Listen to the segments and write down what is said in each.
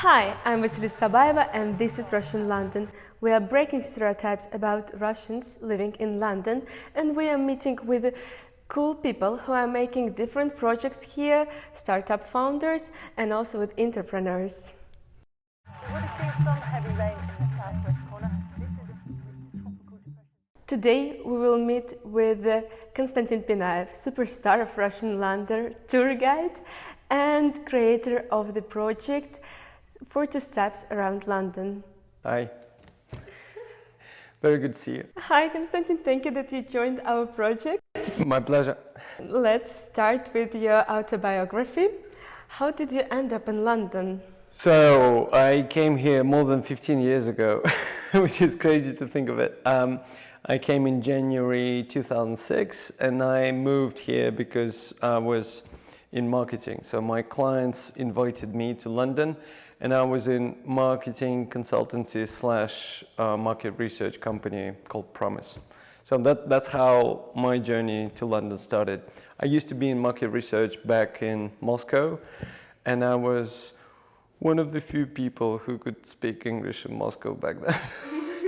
Hi, I'm Vasily Sabaeva and this is Russian London. We are breaking stereotypes about Russians living in London and we are meeting with cool people who are making different projects here, startup founders and also with entrepreneurs. Today we will meet with Konstantin Pinaev, superstar of Russian London, tour guide and creator of the project 40 Steps Around London. Hi. Very good to see you. Hi Konstantin, thank you that you joined our project. My pleasure. Let's start with your autobiography. How did you end up in London? So I came here more than 15 years ago, which is crazy to think of it. I came in January 2006 and I moved here because I was in marketing. So my clients invited me to London and I was in marketing consultancy / market research company called Promise. So that's how my journey to London started. I used to be in market research back in Moscow and I was one of the few people who could speak English in Moscow back then.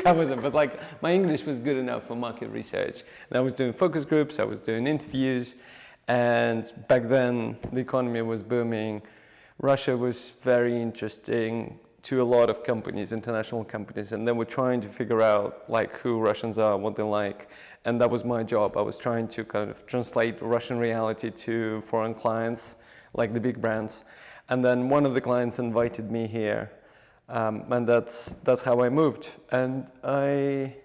I wasn't, but like my English was good enough for market research. And I was doing focus groups, I was doing interviews, and back then the economy was booming. Russia was very interesting to a lot of companies, international companies, and they were trying to figure out like who Russians are, what they like, and that was my job. I was trying to kind of translate Russian reality to foreign clients, like the big brands. And then one of the clients invited me here. And that's how I moved. And I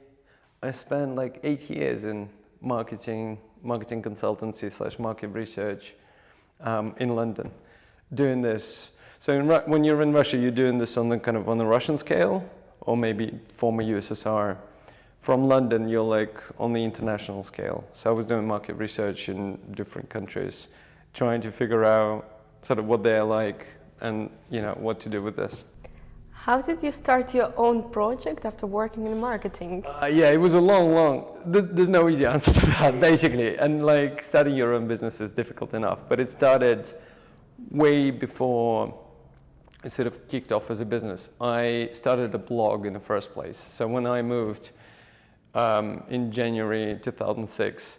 spent like 8 years in marketing consultancy / market research in London, doing this. So when you're in Russia, you're doing this on the Russian scale, or maybe former USSR. From London, you're like on the international scale. So I was doing market research in different countries, trying to figure out sort of what they're like and what to do with this. How did you start your own project after working in marketing? Yeah, it was a long, there's no easy answer to that, basically. And like starting your own business is difficult enough, but it started way before it sort of kicked off as a business. I started a blog in the first place. So when I moved in January 2006,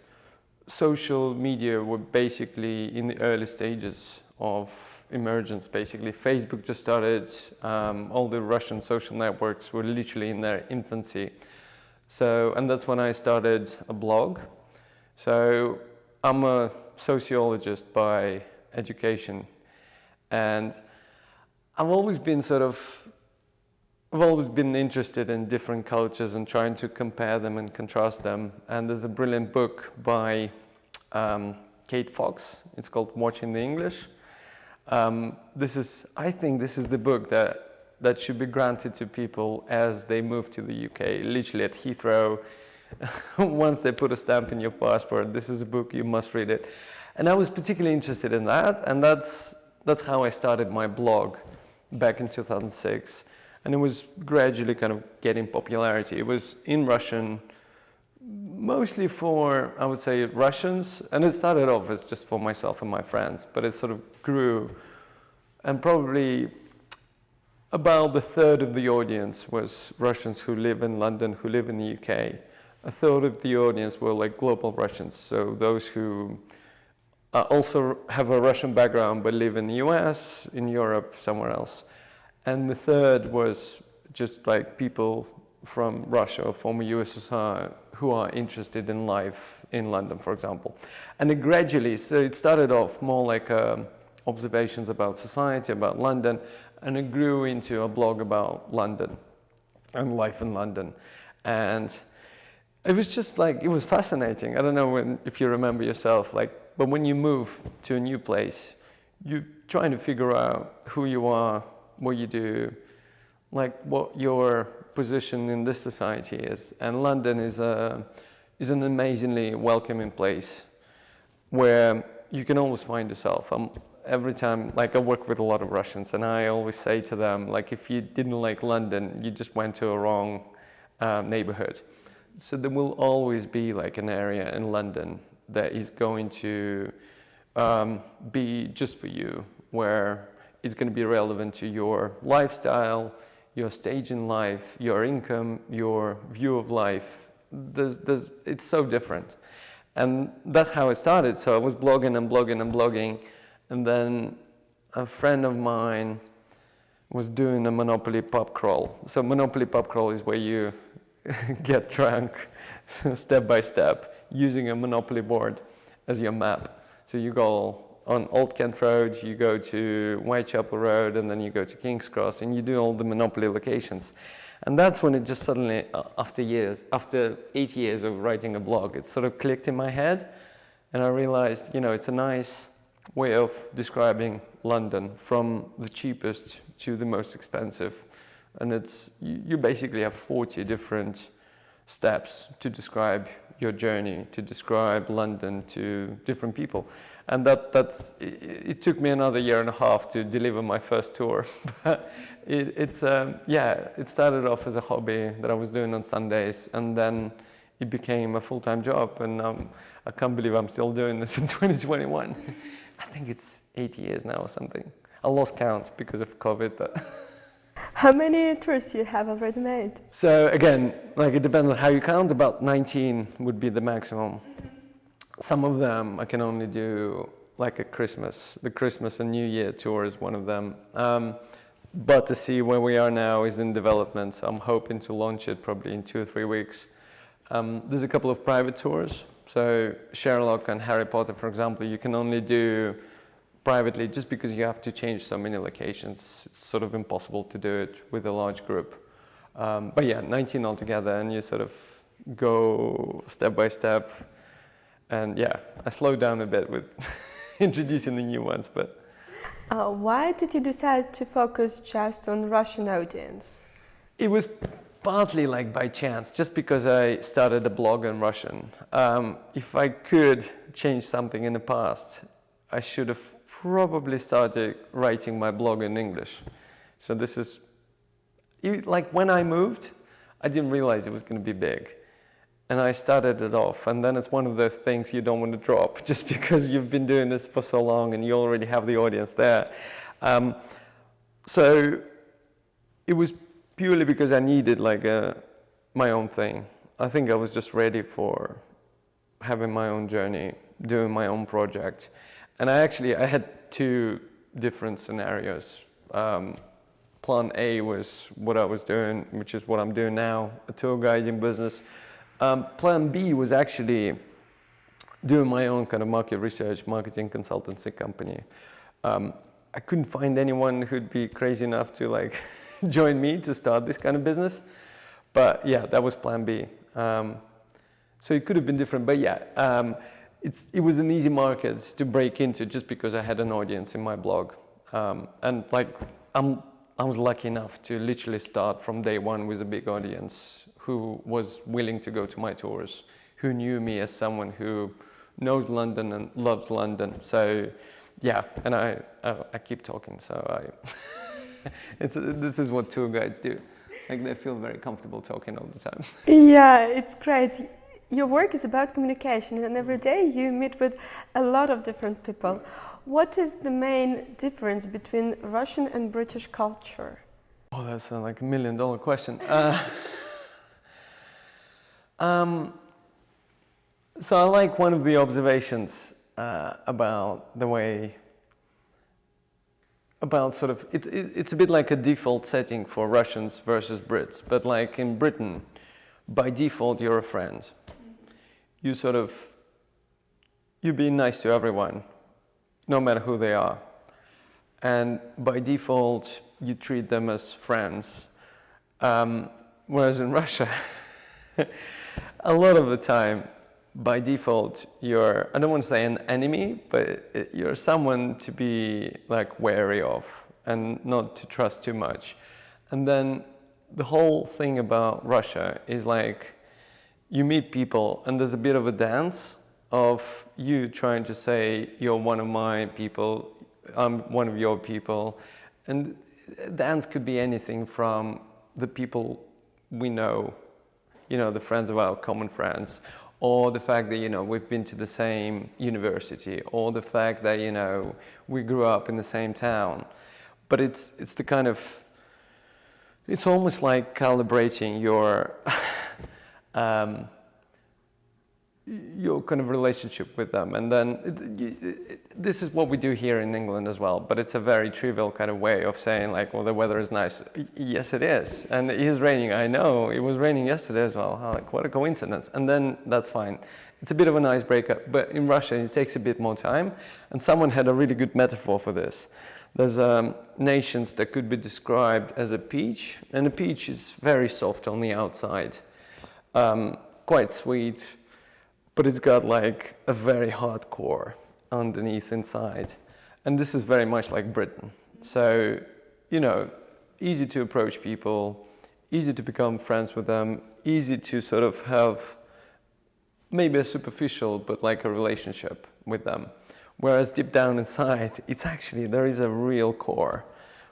social media were basically in the early stages of emergence, basically. Facebook just started, all the Russian social networks were literally in their infancy. So, and that's when I started a blog. So I'm a sociologist by education, and I've always been interested in different cultures and trying to compare them and contrast them. And there's a brilliant book by Kate Fox. It's called Watching the English. I think this is the book that should be granted to people as they move to the UK, literally at Heathrow. Once they put a stamp in your passport, this is a book, you must read it. And I was particularly interested in that, and that's how I started my blog back in 2006. And it was gradually kind of getting popularity. It was in Russian, mostly for, I would say, Russians, and it started off as just for myself and my friends, but it sort of grew, and probably about a third of the audience was Russians who live in London, who live in the UK. A third of the audience were like global Russians, so those who also have a Russian background but live in the US, in Europe, somewhere else. And the third was just like people from Russia or former USSR who are interested in life in London, for example. And it gradually, so it started off more like observations about society, about London, and it grew into a blog about London and life in London. And it was just like, it was fascinating. I don't know if you remember yourself, but when you move to a new place, you're trying to figure out who you are, what you do, like what your position in this society is. And London is an amazingly welcoming place where you can always find yourself. Every time, like I work with a lot of Russians, and I always say to them, like if you didn't like London, you just went to a wrong neighborhood. So there will always be like an area in London that is going to be just for you, where it's going to be relevant to your lifestyle, your stage in life, your income, your view of life. It's so different. And that's how it started. So I was blogging and blogging and blogging. And then a friend of mine was doing a Monopoly pub crawl. So Monopoly pub crawl is where you get drunk step by step using a Monopoly board as your map. So you go on Old Kent Road, you go to Whitechapel Road, and then you go to King's Cross, and you do all the Monopoly locations. And that's when it just suddenly, after 8 years of writing a blog, it sort of clicked in my head, and I realized, it's a nice way of describing London from the cheapest to the most expensive. And you basically have 40 different steps to describe your journey, to describe London to different people. And it took me another year and a half to deliver my first tour. But it started off as a hobby that I was doing on Sundays, and then it became a full-time job. And I can't believe I'm still doing this in 2021. I think it's 8 years now or something. I lost count because of COVID, but... How many tours you have already made? So again, it depends on how you count. About 19 would be the maximum. Some of them I can only do a Christmas. The Christmas and New Year tour is one of them. But to see where we are now is in development. So I'm hoping to launch it probably in 2 or 3 weeks. There's a couple of private tours. So Sherlock and Harry Potter, for example, you can only do privately just because you have to change so many locations. It's sort of impossible to do it with a large group. But yeah, 19 altogether, and you sort of go step by step. And yeah, I slowed down a bit with introducing the new ones, but... Why did you decide to focus just on Russian audience? It was partly by chance, just because I started a blog in Russian. If I could change something in the past, I should have probably started writing my blog in English. So this is, when I moved, I didn't realize it was going to be big. And I started it off, and then it's one of those things you don't want to drop just because you've been doing this for so long and you already have the audience there. So it was purely because I needed my own thing. I think I was just ready for having my own journey, doing my own project. And I had 2 different scenarios. Plan A was what I was doing, which is what I'm doing now, a tour guiding business. Plan B was actually doing my own kind of market research, marketing consultancy company. I couldn't find anyone who'd be crazy enough to join me to start this kind of business. But yeah, that was plan B. So it could have been different, but yeah, it was an easy market to break into just because I had an audience in my blog. And I was lucky enough to literally start from day one with a big audience who was willing to go to my tours, who knew me as someone who knows London and loves London. So yeah, and I keep talking, so this is what tour guides do. They feel very comfortable talking all the time. Yeah, it's great. Your work is about communication, and every day you meet with a lot of different people. What is the main difference between Russian and British culture? Oh, that's a $1 million question. So I like one of the observations about the way, it's a bit like a default setting for Russians versus Brits, but in Britain, by default you're a friend. You be nice to everyone, no matter who they are. And by default, you treat them as friends. Whereas in Russia, a lot of the time, by default, you're, I don't want to say an enemy, but you're someone to be wary of and not to trust too much. And then the whole thing about Russia is you meet people and there's a bit of a dance of you trying to say, you're one of my people, I'm one of your people. And dance could be anything from the people we know, the friends of our common friends, or the fact that, we've been to the same university, or the fact that, we grew up in the same town. but it's the kind of, it's almost like calibrating your kind of relationship with them. And then this is what we do here in England as well, but it's a very trivial kind of way of saying like, well, the weather is nice. Yes, it is. And it is raining. I know it was raining yesterday as well. Like, what a coincidence. And then that's fine. It's a bit of an icebreaker, but in Russia it takes a bit more time. And someone had a really good metaphor for this. There's nations that could be described as a peach, and a peach is very soft on the outside, quite sweet, but it's got like a very hard core underneath inside. And this is very much like Britain. So, you know, easy to approach people, easy to become friends with them, easy to sort of have maybe a superficial, but like a relationship with them. Whereas deep down inside, it's actually, there is a real core.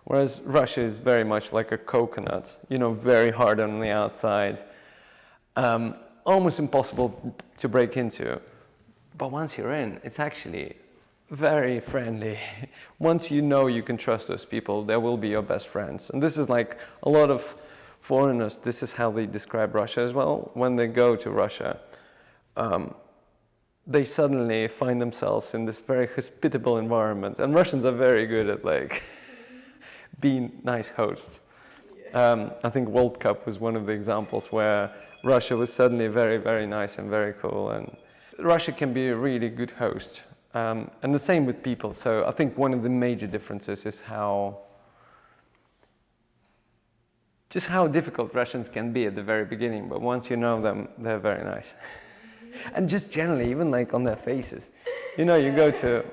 Whereas Russia is very much like a coconut, you know, very hard on the outside. Almost impossible to break into. But once you're in, it's actually very friendly. Once you know you can trust those people, they will be your best friends. And this is like a lot of foreigners, this is how they describe Russia as well. When they go to Russia, they suddenly find themselves in this very hospitable environment. And Russians are very good at like being nice hosts. I think World Cup was one of the examples where Russia was suddenly very, very nice and very cool. And Russia can be a really good host. And the same with people. So I think one of the major differences is how difficult Russians can be at the very beginning. But once you know them, they're very nice. And just generally, even like on their faces. You know, you go to,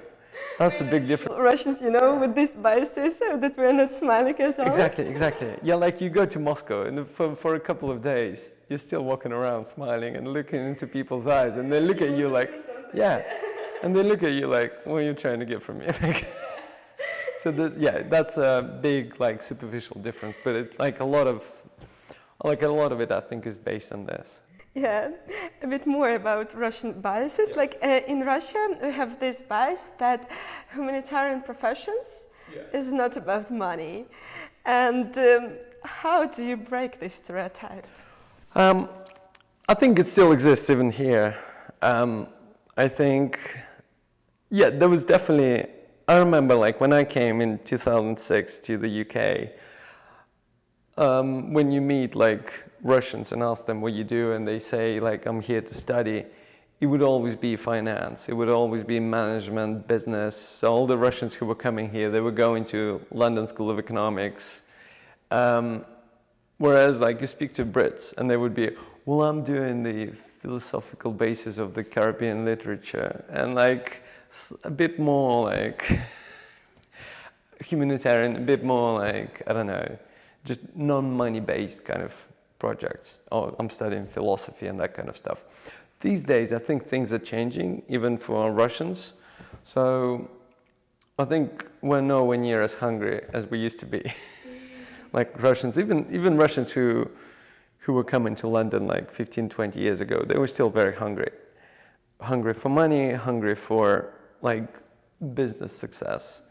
that's the big difference. Russians, you know, with these biases that we're not smiling at all. Exactly. Yeah, like you go to Moscow and for a couple of days, you're still walking around smiling and looking into people's eyes, and they look at you like, yeah. And they look at you like, what are you trying to get from me? So that's a big like superficial difference, but it's like a lot of it I think is based on this. Yeah, a bit more about Russian biases. Yeah. Like in Russia, we have this bias that humanitarian professions is not about money. And how do you break this stereotype? I think it still exists even here. I think, there was definitely, I remember like when I came in 2006 to the UK, when you meet like Russians and ask them what you do and they say like, I'm here to study, it would always be finance, it would always be management, business. So all the Russians who were coming here, they were going to London School of Economics. Whereas like you speak to Brits and they would be, well, I'm doing the philosophical basis of the Caribbean literature, and like a bit more like humanitarian, a bit more like, I don't know, just non-money based kind of projects. Oh, I'm studying philosophy and that kind of stuff. These days, I think things are changing, even for Russians. So I think we're nowhere near as hungry as we used to be. Like Russians, even Russians who were coming to London like 15, 20 years ago, they were still very hungry. Hungry for money, hungry for like business success.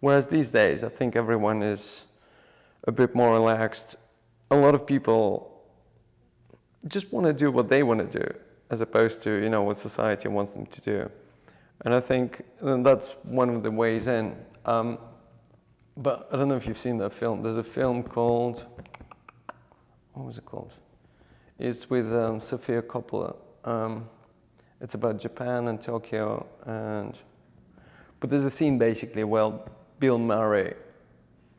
Whereas these days, I think everyone is a bit more relaxed. A lot of people just want to do what they want to do, as opposed to, you know, what society wants them to do. And I think that's one of the ways in. But I don't know if you've seen that film. There's a film called, what was it called? It's with Sofia Coppola. It's about Japan and Tokyo, but there's a scene basically where Bill Murray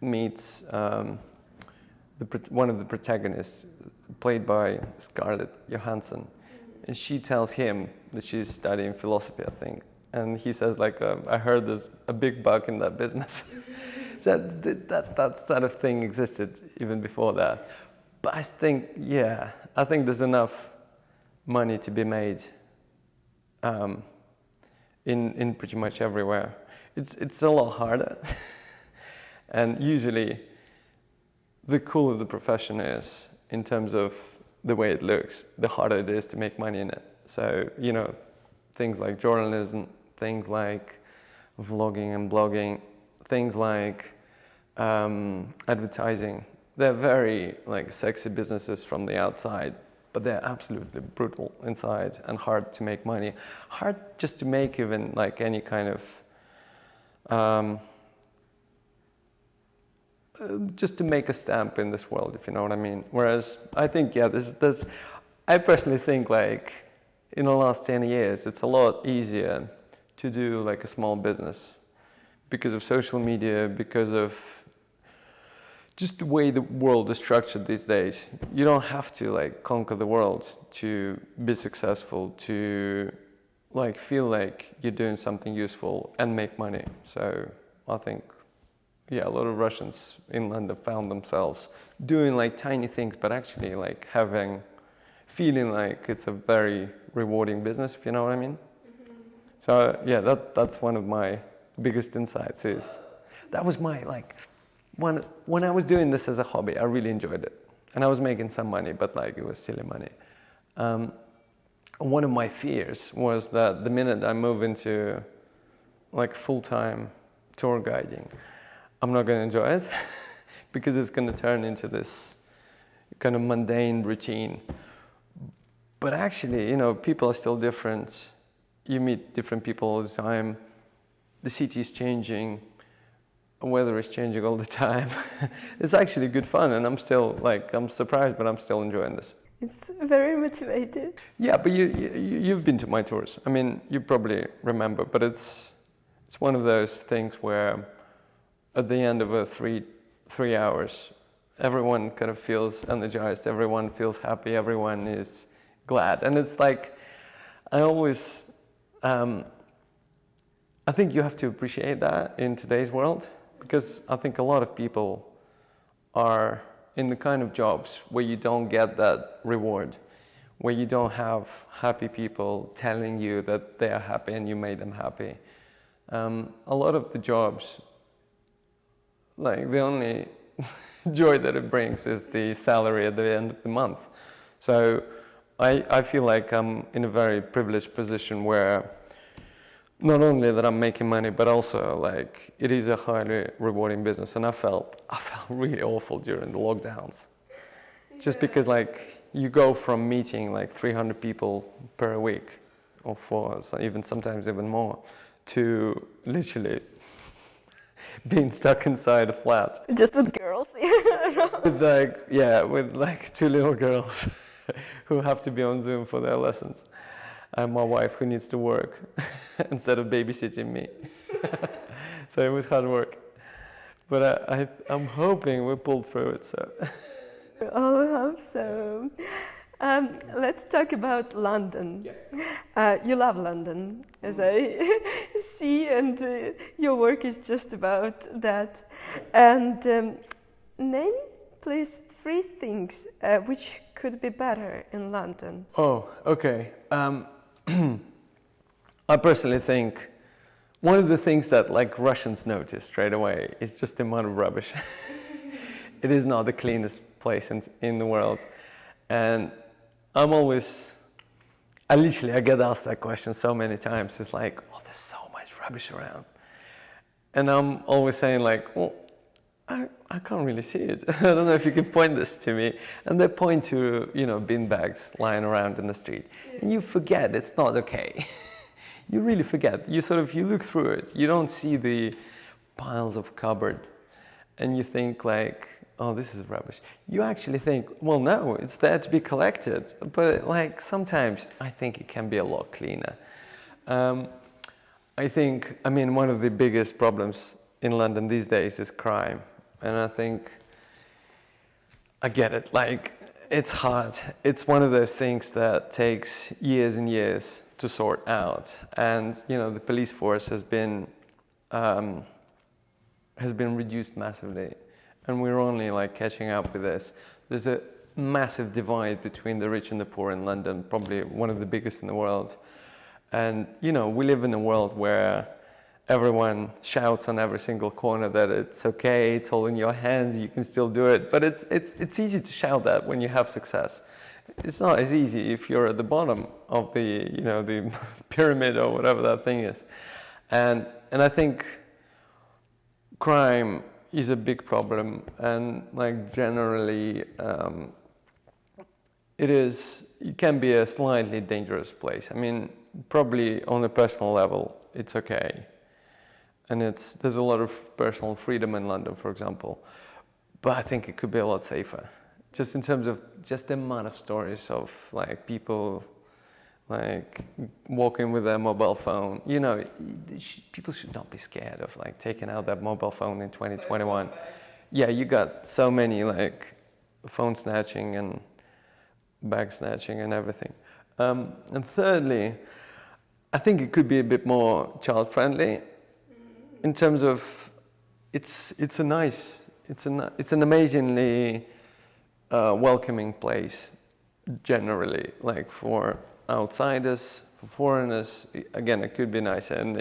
meets one of the protagonists, played by Scarlett Johansson, and she tells him that she's studying philosophy, I think, and he says like, I heard there's a big buck in that business. So that sort of thing existed even before that. But I think there's enough money to be made in pretty much everywhere. It's a lot harder. And usually the cooler the profession is in terms of the way it looks, the harder it is to make money in it. So, you know, things like journalism, things like vlogging and blogging, things like advertising. They're very like sexy businesses from the outside, but they're absolutely brutal inside and hard to make money. Hard just to make even like any kind of just to make a stamp in this world, if you know what I mean. Whereas I think, yeah, I personally think like in the last 10 years, it's a lot easier to do like a small business because of social media, because of just the way the world is structured these days. You don't have to like conquer the world to be successful, to like feel like you're doing something useful and make money. So I think, yeah, a lot of Russians in London found themselves doing like tiny things, but actually like feeling like it's a very rewarding business, if you know what I mean. So yeah, that's one of my biggest insights is, that was my like, when I was doing this as a hobby, I really enjoyed it. And I was making some money, but like it was silly money. One of my fears was that the minute I move into like full-time tour guiding, I'm not going to enjoy it because it's going to turn into this kind of mundane routine. But actually, you know, people are still different. You meet different people all the time. The city is changing. Weather is changing all the time. It's actually good fun, and I'm surprised, but I'm still enjoying this. It's very motivated. Yeah, but you've been to my tours. I mean, you probably remember, but it's one of those things where at the end of a three hours, everyone kind of feels energized, everyone feels happy, everyone is glad. And it's like, I think you have to appreciate that in today's world, because I think a lot of people are in the kind of jobs where you don't get that reward, where you don't have happy people telling you that they are happy and you made them happy. A lot of the jobs, like the only joy that it brings is the salary at the end of the month. So I feel like I'm in a very privileged position where not only that I'm making money, but also like it is a highly rewarding business. And I felt really awful during the lockdowns, just because like you go from meeting like 300 people per week, or sometimes even more, to literally being stuck inside a flat. Just with girls. with like two little girls who have to be on Zoom for their lessons. And my wife who needs to work instead of babysitting me. So it was hard work. But I'm hoping we pulled through it. So. We all hope so. Let's talk about London. You love London, as I see, and your work is just about that. And name, please, 3 things which could be better in London. Oh, okay. I personally think one of the things that like Russians notice straight away is just the amount of rubbish. It is not the cleanest place in the world. And I get asked that question so many times. It's like, oh, there's so much rubbish around. And I'm always saying like, well, I can't really see it. I don't know if you can point this to me. And they point to, bin bags lying around in the street. And you forget it's not okay. You really forget. You look through it. You don't see the piles of cupboard. And you think like, oh, this is rubbish. You actually think, well, no, it's there to be collected. But like sometimes I think it can be a lot cleaner. One of the biggest problems in London these days is crime. And I think I get it. Like, it's hard. It's one of those things that takes years and years to sort out. And, the police force has been reduced massively. And we're only like catching up with this. There's a massive divide between the rich and the poor in London, probably one of the biggest in the world. And, we live in a world where everyone shouts on every single corner that it's okay, it's all in your hands, you can still do it. But it's easy to shout that when you have success. It's not as easy if you're at the bottom of the pyramid or whatever that thing is. And I think crime, is a big problem, and like generally, it can be a slightly dangerous place. I mean, probably on a personal level, it's okay, and there's a lot of personal freedom in London, for example, but I think it could be a lot safer, just in terms of just the amount of stories of like people like walking with their mobile phone. You know, people should not be scared of like taking out their mobile phone in 2021. Yeah, you got so many like phone snatching and bag snatching and everything. And thirdly, I think it could be a bit more child friendly in terms of it's an amazingly welcoming place generally, like for outsiders, for foreigners. Again, it could be nicer, and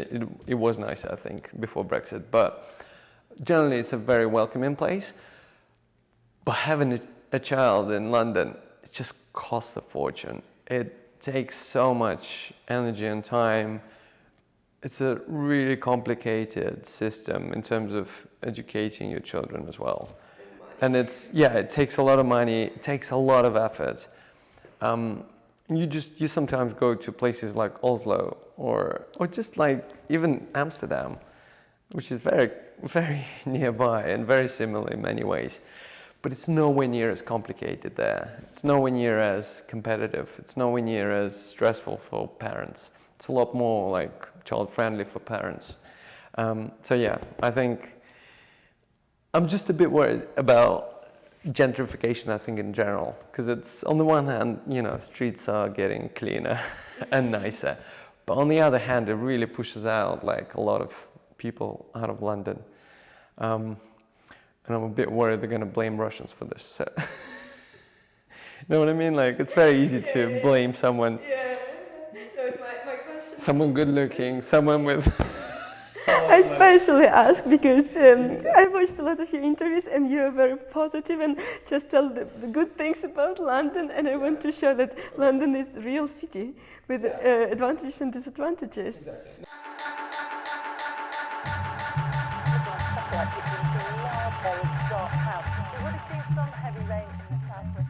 it was nicer, I think, before Brexit, but generally it's a very welcoming place. But having a child in London, it just costs a fortune. It takes so much energy and time. It's a really complicated system in terms of educating your children as well. And it takes a lot of money, it takes a lot of effort. You sometimes go to places like Oslo or just like even Amsterdam, which is very, very nearby and very similar in many ways. But it's nowhere near as complicated there. It's nowhere near as competitive. It's nowhere near as stressful for parents. It's a lot more like child-friendly for parents. So yeah, I think I'm just a bit worried about gentrification, I think, in general, because it's, on the one hand, you know, streets are getting cleaner and nicer, but on the other hand, it really pushes out like a lot of people out of London, and I'm a bit worried they're going to blame Russians for this. So you know what I mean? Like, it's very easy to blame someone. Yeah, that was my question. Someone good-looking, someone with. I especially ask because I watched a lot of your interviews and you are very positive and just tell the good things about London, and I want to show that London is a real city with advantages and disadvantages. It would have seen some heavy rain in the southwest